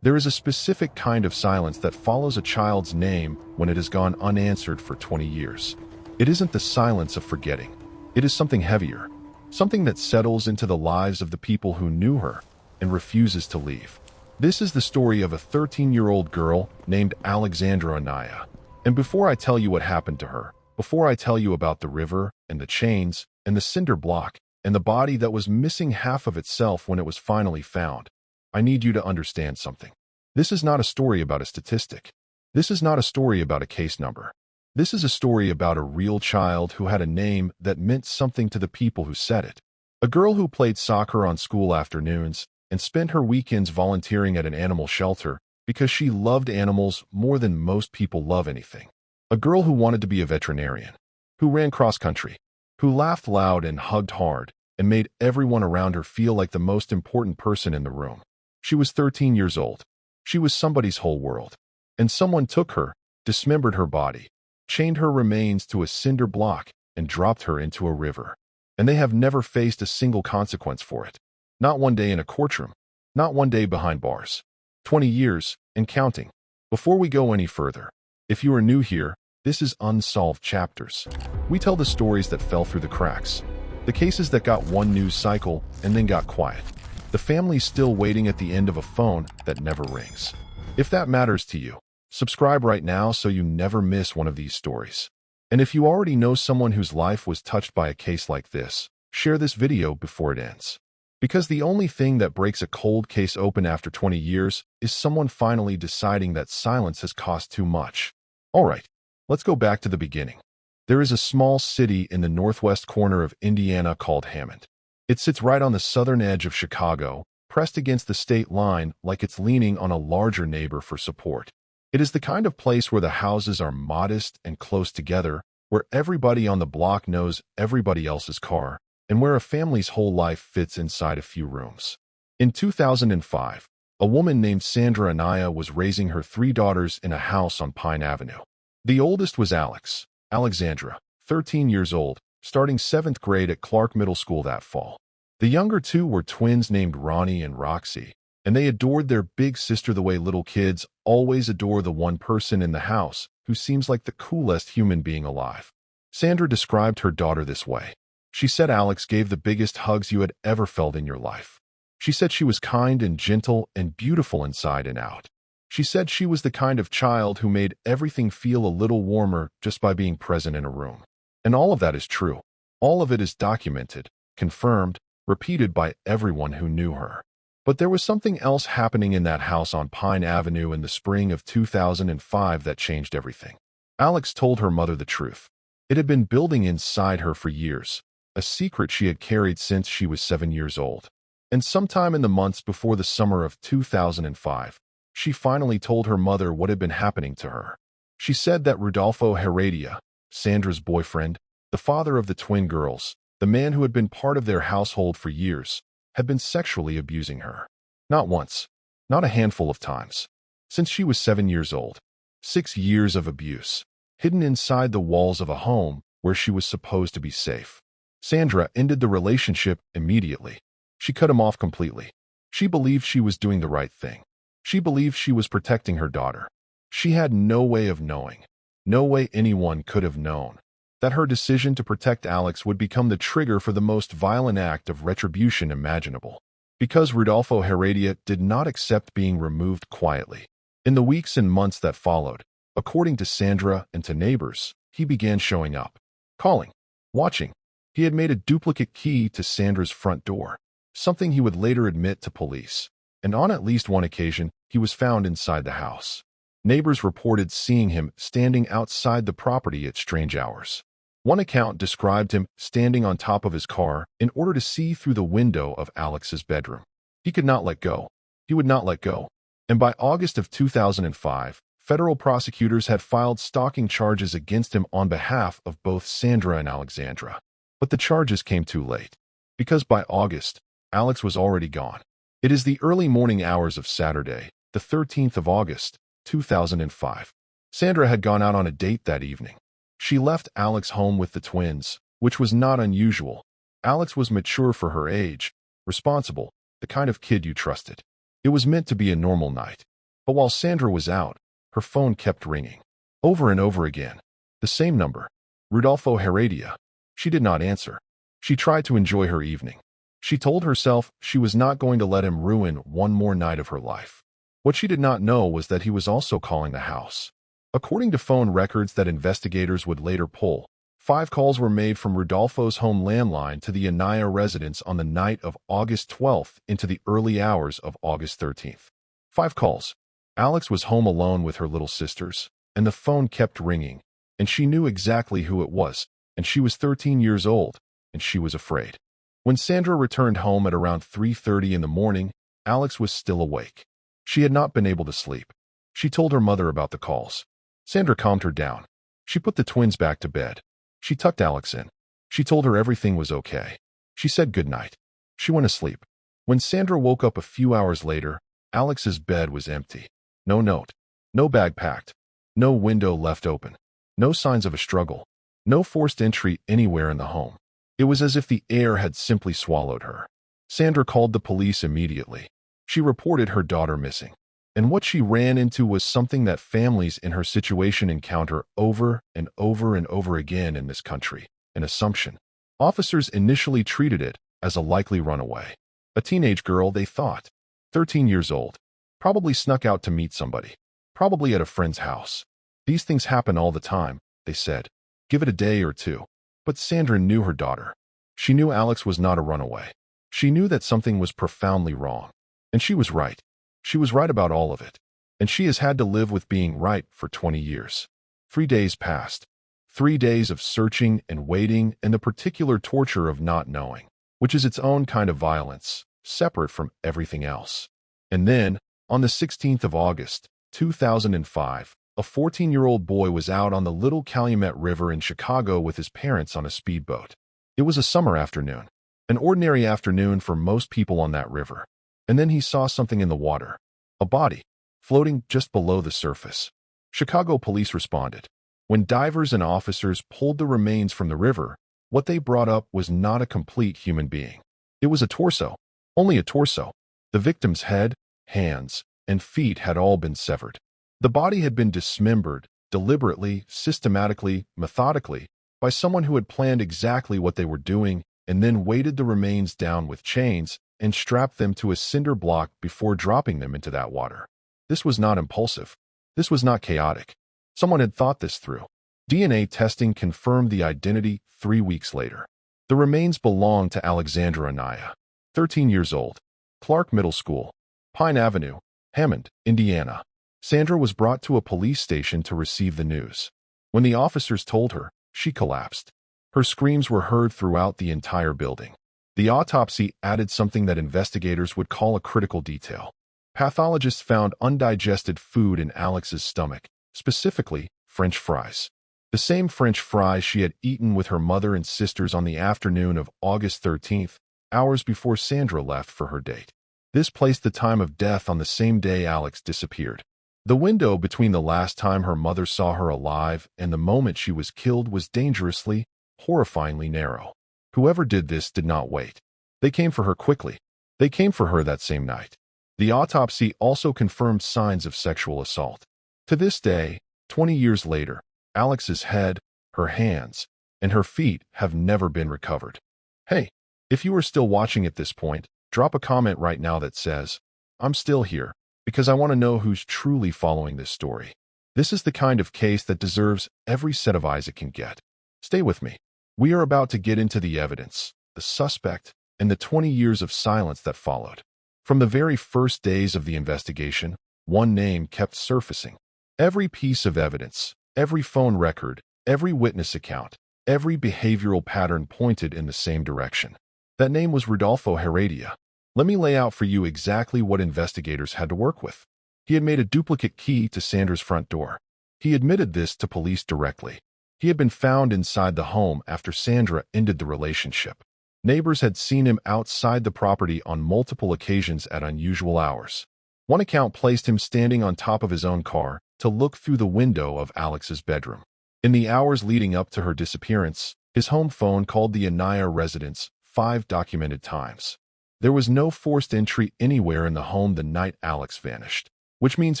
There is a specific kind of silence that follows a child's name when it has gone unanswered for 20 years. It isn't the silence of forgetting. It is something heavier, something that settles into the lives of the people who knew her and refuses to leave. This is the story of a 13-year-old girl named Alexandra Anaya. And before I tell you what happened to her, before I tell you about the river and the chains and the cinder block and the body that was missing half of itself when it was finally found, I need you to understand something. This is not a story about a statistic. This is not a story about a case number. This is a story about a real child who had a name that meant something to the people who said it. A girl who played soccer on school afternoons and spent her weekends volunteering at an animal shelter because she loved animals more than most people love anything. A girl who wanted to be a veterinarian, who ran cross-country, who laughed loud and hugged hard and made everyone around her feel like the most important person in the room. She was 13 years old. She was somebody's whole world. And someone took her, dismembered her body, chained her remains to a cinder block, and dropped her into a river. And they have never faced a single consequence for it. Not one day in a courtroom. Not one day behind bars. 20 years, and counting. Before we go any further, if you are new here, this is Unsolved Chapters. We tell the stories that fell through the cracks. The cases that got one news cycle and then got quiet. The family's still waiting at the end of a phone that never rings. If that matters to you, subscribe right now so you never miss one of these stories. And if you already know someone whose life was touched by a case like this, share this video before it ends. Because the only thing that breaks a cold case open after 20 years is someone finally deciding that silence has cost too much. All right, let's go back to the beginning. There is a small city in the northwest corner of Indiana called Hammond. It sits right on the southern edge of Chicago, pressed against the state line like it's leaning on a larger neighbor for support. It is the kind of place where the houses are modest and close together, where everybody on the block knows everybody else's car, and where a family's whole life fits inside a few rooms. In 2005, a woman named Alexandra Anaya was raising her 3 daughters in a house on Pine Avenue. The oldest was Alexandra, 13 years old, starting 7th grade at Clark Middle School that fall. The younger 2 were twins named Ronnie and Roxy, and they adored their big sister the way little kids always adore the one person in the house who seems like the coolest human being alive. Sandra described her daughter this way. She said Alex gave the biggest hugs you had ever felt in your life. She said she was kind and gentle and beautiful inside and out. She said she was the kind of child who made everything feel a little warmer just by being present in a room. And all of that is true. All of it is documented, confirmed, repeated by everyone who knew her. But there was something else happening in that house on Pine Avenue in the spring of 2005 that changed everything. Alex told her mother the truth. It had been building inside her for years, a secret she had carried since she was 7 years old. And sometime in the months before the summer of 2005, she finally told her mother what had been happening to her. She said that Rodolfo Heredia, Sandra's boyfriend, the father of the twin girls, the man who had been part of their household for years, had been sexually abusing her. Not once, not a handful of times. Since she was 7 years old. 6 years of abuse, hidden inside the walls of a home where she was supposed to be safe. Sandra ended the relationship immediately. She cut him off completely. She believed she was doing the right thing. She believed she was protecting her daughter. She had no way of knowing, no way anyone could have known, that her decision to protect Alex would become the trigger for the most violent act of retribution imaginable. Because Rodolfo Heredia did not accept being removed quietly. In the weeks and months that followed, according to Sandra and to neighbors, he began showing up, calling, watching. He had made a duplicate key to Sandra's front door, something he would later admit to police. And on at least one occasion, he was found inside the house. Neighbors reported seeing him standing outside the property at strange hours. One account described him standing on top of his car in order to see through the window of Alex's bedroom. He could not let go. He would not let go. And by August of 2005, federal prosecutors had filed stalking charges against him on behalf of both Sandra and Alexandra. But the charges came too late. Because by August, Alex was already gone. It is the early morning hours of Saturday, the 13th of August, 2005. Sandra had gone out on a date that evening. She left Alex home with the twins, which was not unusual. Alex was mature for her age, responsible, the kind of kid you trusted. It was meant to be a normal night. But while Sandra was out, her phone kept ringing. Over and over again. The same number. Rodolfo Heredia. She did not answer. She tried to enjoy her evening. She told herself she was not going to let him ruin one more night of her life. What she did not know was that he was also calling the house. According to phone records that investigators would later pull, 5 calls were made from Rodolfo's home landline to the Anaya residence on the night of August 12th into the early hours of August 13th. 5 calls. Alex was home alone with her little sisters, and the phone kept ringing, and she knew exactly who it was, and she was 13 years old, and she was afraid. When Sandra returned home at around 3:30 in the morning, Alex was still awake. She had not been able to sleep. She told her mother about the calls. Sandra calmed her down. She put the twins back to bed. She tucked Alex in. She told her everything was okay. She said goodnight. She went to sleep. When Sandra woke up a few hours later, Alex's bed was empty. No note. No bag packed. No window left open. No signs of a struggle. No forced entry anywhere in the home. It was as if the air had simply swallowed her. Sandra called the police immediately. She reported her daughter missing. And what she ran into was something that families in her situation encounter over and over and over again in this country: an assumption. Officers initially treated it as a likely runaway. A teenage girl, they thought. 13 years old. Probably snuck out to meet somebody. Probably at a friend's house. These things happen all the time, they said. Give it a day or two. But Sandra knew her daughter. She knew Alex was not a runaway. She knew that something was profoundly wrong. And she was right. She was right about all of it. And she has had to live with being right for 20 years. 3 days passed. 3 days of searching and waiting and the particular torture of not knowing, which is its own kind of violence, separate from everything else. And then, on the 16th of August, 2005, a 14-year-old boy was out on the Little Calumet River in Chicago with his parents on a speedboat. It was a summer afternoon, an ordinary afternoon for most people on that river. And then he saw something in the water, a body, floating just below the surface. Chicago police responded. When divers and officers pulled the remains from the river, what they brought up was not a complete human being. It was a torso, only a torso. The victim's head, hands, and feet had all been severed. The body had been dismembered, deliberately, systematically, methodically, by someone who had planned exactly what they were doing and then weighted the remains down with chains and strapped them to a cinder block before dropping them into that water. This was not impulsive. This was not chaotic. Someone had thought this through. DNA testing confirmed the identity 3 weeks later. The remains belonged to Alexandra Anaya, 13 years old, Clark Middle School, Pine Avenue, Hammond, Indiana. Sandra was brought to a police station to receive the news. When the officers told her, she collapsed. Her screams were heard throughout the entire building. The autopsy added something that investigators would call a critical detail. Pathologists found undigested food in Alex's stomach, specifically French fries. The same French fries she had eaten with her mother and sisters on the afternoon of August 13th, hours before Sandra left for her date. This placed the time of death on the same day Alex disappeared. The window between the last time her mother saw her alive and the moment she was killed was dangerously, horrifyingly narrow. Whoever did this did not wait. They came for her quickly. They came for her that same night. The autopsy also confirmed signs of sexual assault. To this day, 20 years later, Alex's head, her hands, and her feet have never been recovered. Hey, if you are still watching at this point, drop a comment right now that says, "I'm still here, because I want to know who's truly following this story." This is the kind of case that deserves every set of eyes it can get. Stay with me. We are about to get into the evidence, the suspect, and the 20 years of silence that followed. From the very first days of the investigation, one name kept surfacing. Every piece of evidence, every phone record, every witness account, every behavioral pattern pointed in the same direction. That name was Rodolfo Heredia. Let me lay out for you exactly what investigators had to work with. He had made a duplicate key to Sandra's front door. He admitted this to police directly. He had been found inside the home after Sandra ended the relationship. Neighbors had seen him outside the property on multiple occasions at unusual hours. One account placed him standing on top of his own car to look through the window of Alex's bedroom. In the hours leading up to her disappearance, his home phone called the Anaya residence 5 documented times. There was no forced entry anywhere in the home the night Alex vanished, which means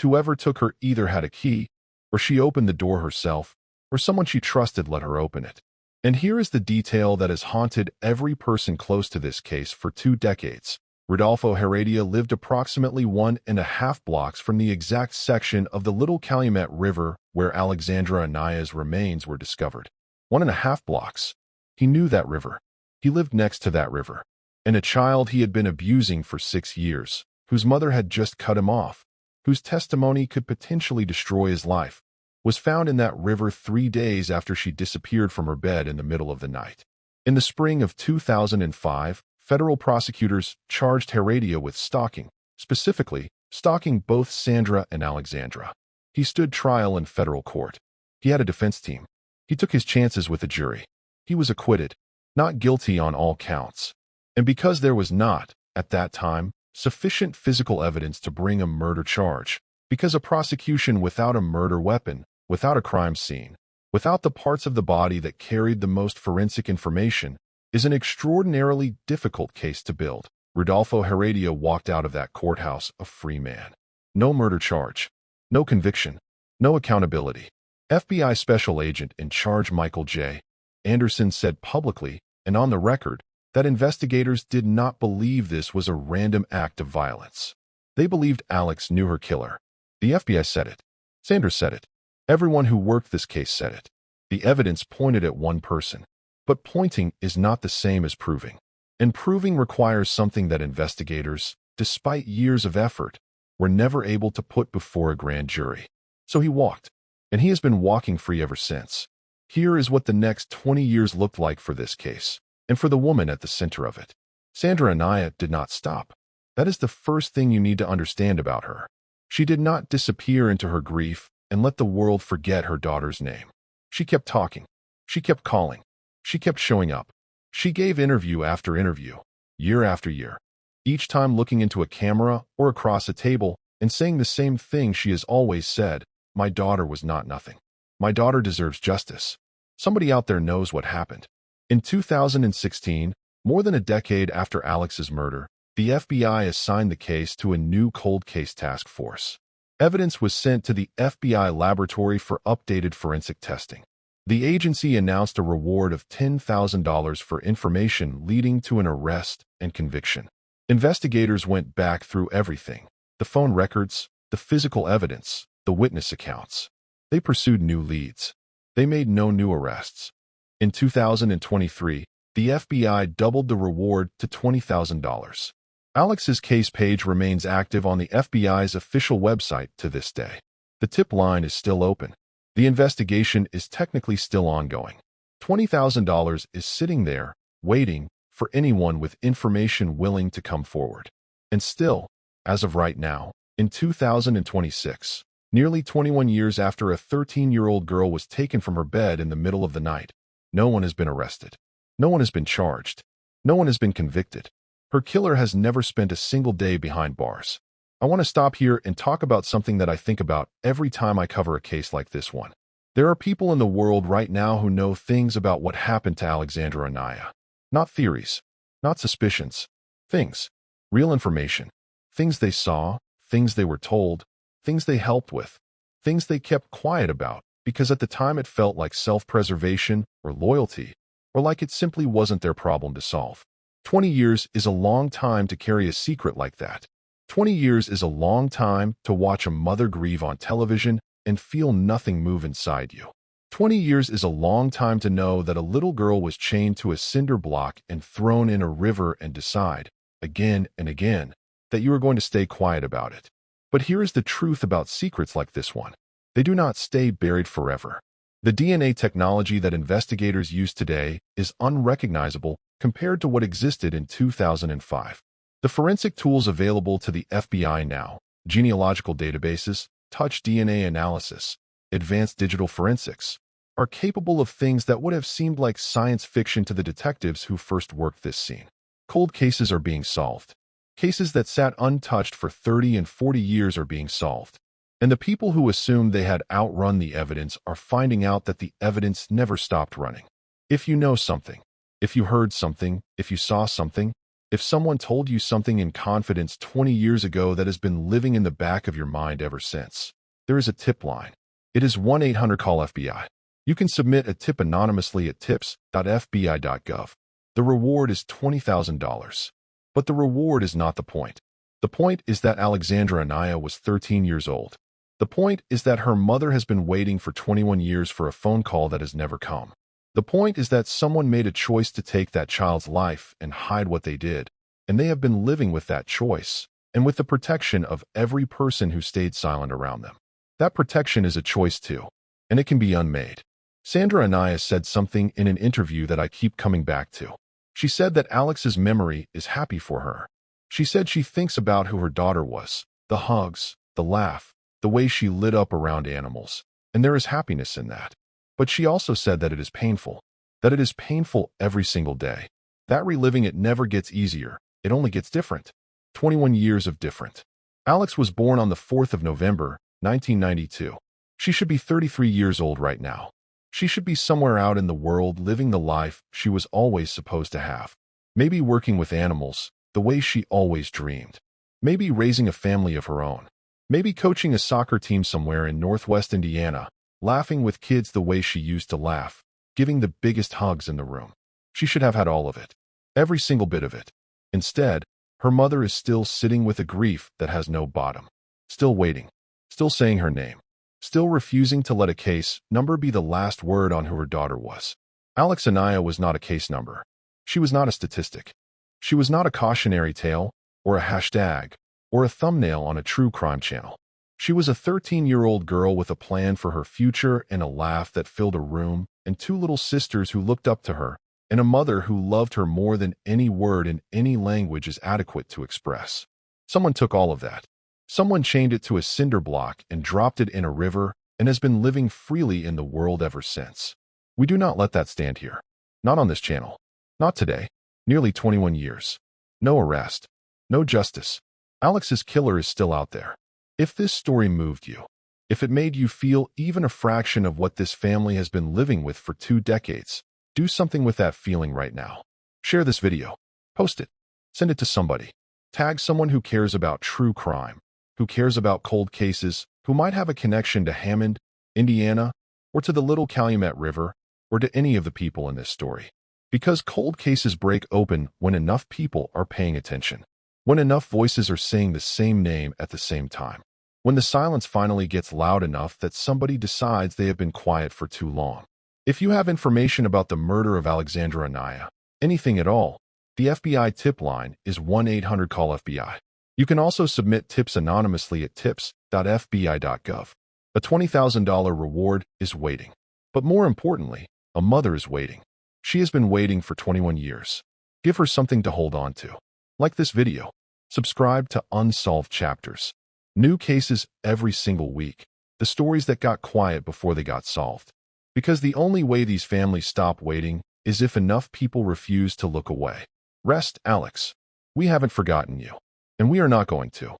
whoever took her either had a key, or she opened the door herself, or someone she trusted let her open it. And here is the detail that has haunted every person close to this case for 2 decades. Rodolfo Heredia lived approximately 1.5 blocks from the exact section of the Little Calumet River where Alexandra Anaya's remains were discovered. 1.5 blocks. He knew that river. He lived next to that river. And a child he had been abusing for 6 years, whose mother had just cut him off, whose testimony could potentially destroy his life, was found in that river 3 days after she disappeared from her bed in the middle of the night. In the spring of 2005, federal prosecutors charged Heredia with stalking, specifically stalking both Sandra and Alexandra. He stood trial in federal court. He had a defense team. He took his chances with a jury. He was acquitted, not guilty on all counts. And because there was not, at that time, sufficient physical evidence to bring a murder charge, because a prosecution without a murder weapon, without a crime scene, without the parts of the body that carried the most forensic information, is an extraordinarily difficult case to build. Rodolfo Heredia walked out of that courthouse a free man. No murder charge, no conviction, no accountability. FBI Special Agent in charge Michael J. Anderson said publicly and on the record that investigators did not believe this was a random act of violence. They believed Alex knew her killer. The FBI said it. Sanders said it. Everyone who worked this case said it. The evidence pointed at one person. But pointing is not the same as proving. And proving requires something that investigators, despite years of effort, were never able to put before a grand jury. So he walked. And he has been walking free ever since. Here is what the next 20 years looked like for this case, and for the woman at the center of it. Alexandra Anaya did not stop. That is the first thing you need to understand about her. She did not disappear into her grief and let the world forget her daughter's name. She kept talking. She kept calling. She kept showing up. She gave interview after interview, year after year, each time looking into a camera or across a table and saying the same thing she has always said: my daughter was not nothing. My daughter deserves justice. Somebody out there knows what happened. In 2016, more than a decade after Alex's murder, the FBI assigned the case to a new cold case task force. Evidence was sent to the FBI laboratory for updated forensic testing. The agency announced a reward of $10,000 for information leading to an arrest and conviction. Investigators went back through everything: the phone records, the physical evidence, the witness accounts. They pursued new leads. They made no new arrests. In 2023, the FBI doubled the reward to $20,000. Alex's case page remains active on the FBI's official website to this day. The tip line is still open. The investigation is technically still ongoing. $20,000 is sitting there, waiting for anyone with information willing to come forward. And still, as of right now, in 2026, nearly 21 years after a 13-year-old girl was taken from her bed in the middle of the night, no one has been arrested. No one has been charged. No one has been convicted. Her killer has never spent a single day behind bars. I want to stop here and talk about something that I think about every time I cover a case like this one. There are people in the world right now who know things about what happened to Alexandra Anaya. Not theories, not suspicions. Things. Real information. Things they saw, things they were told, things they helped with, things they kept quiet about because at the time it felt like self-preservation or loyalty, or like it simply wasn't their problem to solve. 20 years is a long time to carry a secret like that. 20 years is a long time to watch a mother grieve on television and feel nothing move inside you. 20 years is a long time to know that a little girl was chained to a cinder block and thrown in a river and decide, again and again, that you are going to stay quiet about it. But here is the truth about secrets like this one. They do not stay buried forever. The DNA technology that investigators use today is unrecognizable compared to what existed in 2005. The forensic tools available to the FBI now, genealogical databases, touch DNA analysis, advanced digital forensics, are capable of things that would have seemed like science fiction to the detectives who first worked this scene. Cold cases are being solved. Cases that sat untouched for 30 and 40 years are being solved. And the people who assumed they had outrun the evidence are finding out that the evidence never stopped running. If you know something, if you heard something, if you saw something, If someone told you something in confidence 20 years ago that has been living in the back of your mind ever since, there is a tip line. It is 1-800-CALL-FBI. You can submit a tip anonymously at tips.fbi.gov. The reward is $20,000. But the reward is not the point. The point is that Alexandra Anaya was 13 years old. The point is that her mother has been waiting for 21 years for a phone call that has never come. The point is that someone made a choice to take that child's life and hide what they did, and they have been living with that choice, and with the protection of every person who stayed silent around them. That protection is a choice too, and it can be unmade. Sandra Anaya said something in an interview that I keep coming back to. She said that Alex's memory is happy for her. She said she thinks about who her daughter was, the hugs, the laugh, the way she lit up around animals, and there is happiness in that. But she also said that it is painful every single day. That reliving it never gets easier, it only gets different. 21 years of different. Alex was born on the 4th of November, 1992. She should be 33 years old right now. She should be somewhere out in the world living the life she was always supposed to have. Maybe working with animals, the way she always dreamed. Maybe raising a family of her own. Maybe coaching a soccer team somewhere in Northwest Indiana, laughing with kids the way she used to laugh, giving the biggest hugs in the room. She should have had all of it. Every single bit of it. Instead, her mother is still sitting with a grief that has no bottom. Still waiting. Still saying her name. Still refusing to let a case number be the last word on who her daughter was. Alex Anaya was not a case number. She was not a statistic. She was not a cautionary tale, or a hashtag, or a thumbnail on a true crime channel. She was a 13-year-old girl with a plan for her future and a laugh that filled a room, and 2 little sisters who looked up to her, and a mother who loved her more than any word in any language is adequate to express. Someone took all of that. Someone chained it to a cinder block and dropped it in a river and has been living freely in the world ever since. We do not let that stand here. Not on this channel. Not today. Nearly 21 years. No arrest. No justice. Alex's killer is still out there. If this story moved you, if it made you feel even a fraction of what this family has been living with for 2 decades, do something with that feeling right now. Share this video. Post it. Send it to somebody. Tag someone who cares about true crime, who cares about cold cases, who might have a connection to Hammond, Indiana, or to the Little Calumet River, or to any of the people in this story. Because cold cases break open when enough people are paying attention. When enough voices are saying the same name at the same time. When the silence finally gets loud enough that somebody decides they have been quiet for too long. If you have information about the murder of Alexandra Anaya, anything at all, the FBI tip line is 1-800-CALL-FBI. You can also submit tips anonymously at tips.fbi.gov. A $20,000 reward is waiting. But more importantly, a mother is waiting. She has been waiting for 21 years. Give her something to hold on to. Like this video. Subscribe to Unsolved Chapters. New cases every single week. The stories that got quiet before they got solved. Because the only way these families stop waiting is if enough people refuse to look away. Rest, Alex. We haven't forgotten you. And we are not going to.